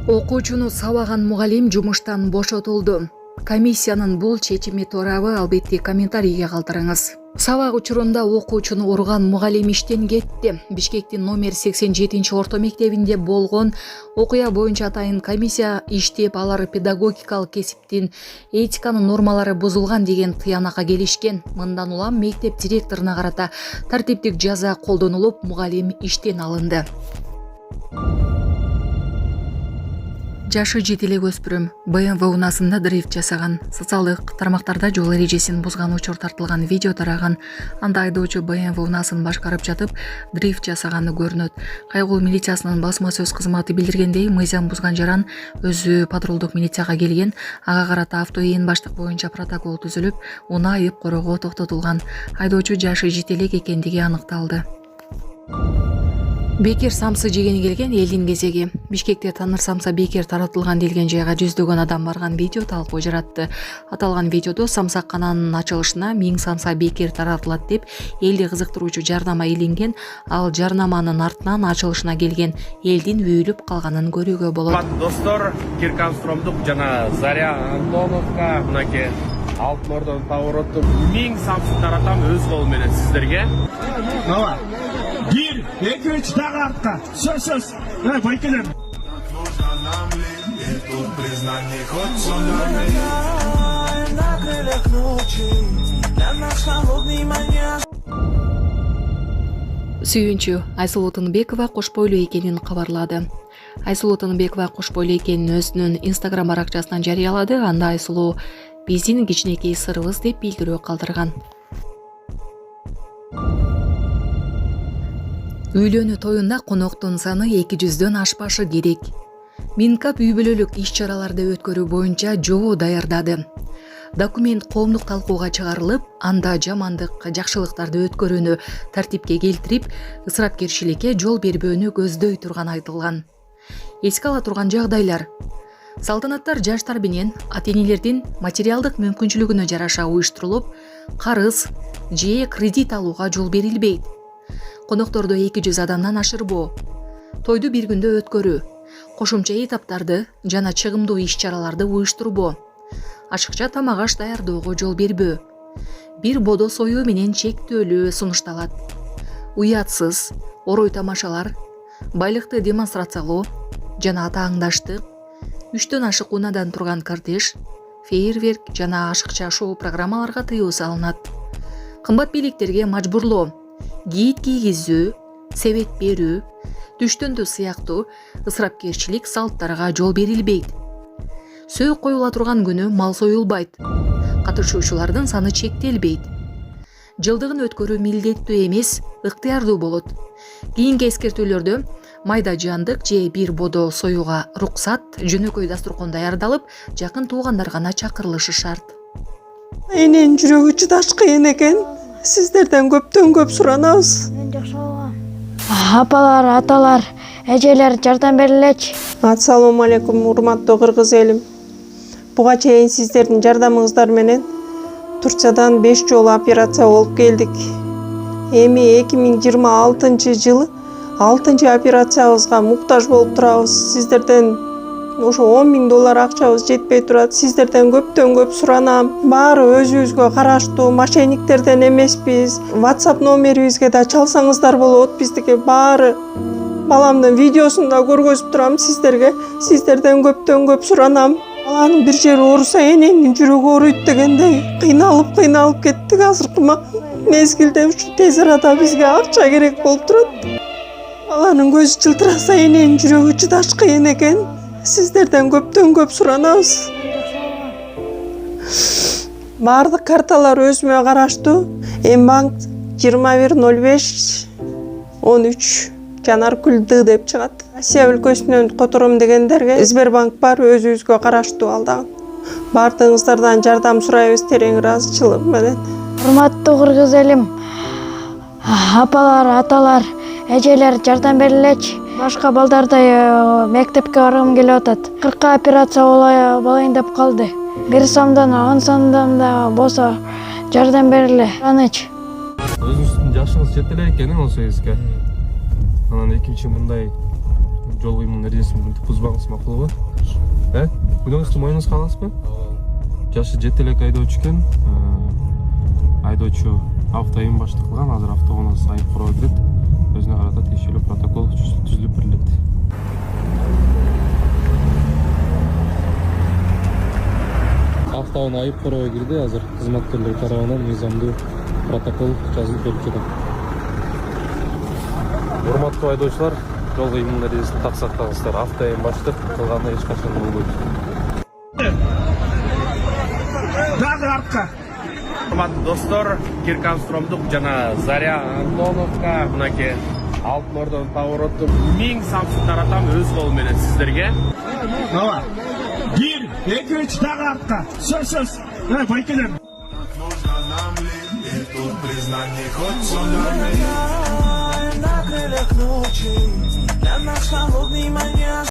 Окуучуну сабаган мугалим жумуштан бошотулду. Комиссиянын бул чечими тууралуу албетте комментарийге калтырыңыз. Сабак учурунда окуучуну урган мугалим иштен кетти. Бишкектин номер 87-орто мектебинде болгон окуя боюнча атайын комиссия иштеп, алар педагогикалык кесиптин этиканын нормалары бузулган деген тыянакка келишкен. Мындан улам мектеп директоруна карата тартиптик жаза колдонулуп, мугалим иштен алынды. Жашы жети эле өспүрүм БМВ унаасында дрифт жасаган. Социалдык тармактарда жол эрежесин бузган учур тартылган видео тараган. Анда айдоочу БМВ унаасын башкарып жатып дрифт жасаганы көрүнөт. Кайгыл милициясынын басма сөз кызматы билдиргендей, мыйзам бузган жаран өзү патрулдук милицияга келген. Ага карата автоэн баштык боюнча протокол түзүлүп, унаа айып короого токтотулган. Айдоочу жашы жете элек экендиги аныкталды. Бекер самсы жегени келген элдин кезеги. Бишкекте таныр самса бекер таратылган делген жайга жүздөгөн адам барган видео талкуу жаратты. Аталган видеодо самсаккананын ачылышына 1000 самса бекер таратылат деп элди кызыктыруучу жарнама иленген, ал жарнаманын артынан ачылышына келген элдин үйүлүп калганын көрүүгө болот. Достор, Кирканстромдук жана Заря Антоновка мынакей Алтын Ордон повороттун 1000 самсы таратам өз колум менен сиздерге. Давай. Bir, iki, üç, daha arka. Söz. Байкелер. Сүйүнчү Айсулуу Тыныбекова кош бойлуу экенин кабарлады. Айсулуу Тыныбекова кош бойлуу экенин өзүнүн Instagram баракчасынан жарыялады. Анда Айсулуу биздин кичинекей сырыбыз деп билдирүү калтырган. Үйлөнүү тоюнда коноктун саны 200дөн ашпашы керек. Минкап үй бүлөлүк иш-чараларды өткөрүү боюнча жобо даярдады. Документ коомдук талкууга чыгарылып, анда жамандык, жакшылыктарды өткөрүүнү тартипке келтирип, ысырапкерчиликке жол бербөөнү көздөй турган айтылган. Эске ала турган жагдайлар: салтанаттар жаштар менен ата-энелердин материалдык мүмкүнчүлүгүнө жараша уюштурулуп, карыз же кредит алууга жол берилбейт. Конокторду 200 адамдан ашырбоо, тойду бир күндө өткөрүү, кошумча этаптарды жана чыгымдуу иш-чараларды уюштурбоо, ашыкча тамак аш даярдоого жол бербөө, бир бодо союу менен чектөөлүү сунушталат. Уятсыз орой тамашалар, байлыкты демонстрациялоо жана атааңдаштык, 3төн ашык унадан турган кортеж, фейерверк жана ашыкча шоу программаларга тыюу салынат. Кымбат бийликтерге мажбурлоо, кийит кийгизүү, себет берүү, түштөндү сыяктуу ысырапкерчилик салттарга жол берилбейт. Сөйүк коюла турган күнү мал союлбайт. Катышуучулардын саны чектелбейт. Жылдыгын өткөрүү милдеттүү эмес, ыктыярдуу болот. Кийинки эскертүүлөрдө майда жандык же бир бодо союуга руксат, жөнөкөй дастуркан даярдалып, жакын туугандар гана чакырылышы шарт. Эненин жүрөгү чыдаш кыйын экен. Сиздерден көптөн көп суранабыз. Апалар, аталар, эжелер жардам берилечи. Ассалому алейкум, урматтуу кыргыз элим. Буга чейин сиздердин жардамыңыздар менен Турциядан 5 жолу операция болуп келдик. Эми 2026-жылы 6-чы операциябызга муктаж болуп турабыз. Сиздерден ошо $10,000 акчабыз жетпей турат. Сиздерден көптөн көп суранам. Баары өзүбүзгө караштуу, мошенниктерден эмеспиз. WhatsApp номерибизге да чалсаңыздар болот. Биздики баары баламдын видеосун да көргөзүп турам сиздерге. Сиздерден көптөн көп суранам. Баланын бир жери ооруса эненин жүрөгү ооруйт дегендей кыйналып кеттик. Азыркы мезгилде ушу тез арада бизге акча керек болуп турат. Баланын көзү жылтыраса эненин жүрөгү чыдаш кыйын экен. Сиздерден көптөн көп суранабыз. Баардык карталар өзүмө караштуу. Банк 210513 Жанаркүл Д деп чыгат. Россия өлкөсүнөн котором дегендерге Сбербанк бар, өзүбүзгө караштуу ал дагы. Баардыгыңыздардан жардам сурайбыз терең ыраазычылык менен. Урматтуу кыргыз элим, апалар, аталар, эжелер жардам берилечи. Башка балдардай мектепке баргым келип атат. 40 операция болайын деп калды. 1 сомдон 10 сомдон да болсо жардам бериле. Анычы. Өзүңүздүн жашыңыз жете эле экен ошо эске. Анан экинчи мындай жол кыймылдын эрежесин мынтип бузбаңыз макулбу? Күнөөңүздү мойнуңузга аласызбы? Жашы жете элек айдоочу экен. Айдоочу автоайым баштык кылган, азыр автоунаасы айып куроо кирет. Өзүнө карата тиешелүү протокол түзүлүп берилет. Автоунаа айып куроо кирди, азыр кызматкерлер тарабынан мыйзамдуу протокол жазылып берип жатат. Урматтуу айдоочулар, жол кыймылдын эрежесин так сактаңыздар. Автоайым баштык кылганы эч качан болбойт. Дагы артка. Урматтуу достор, Кирконстромдук жана Заря Антоновка мынакей Алтын Ордонун повороттун 1000 самсын таратам өз колу менен сиздерге. Ооба. 1, 2, 3 дагы артка. Сөз. Байкелер. На крыльях ночи для нас холодный маньяк.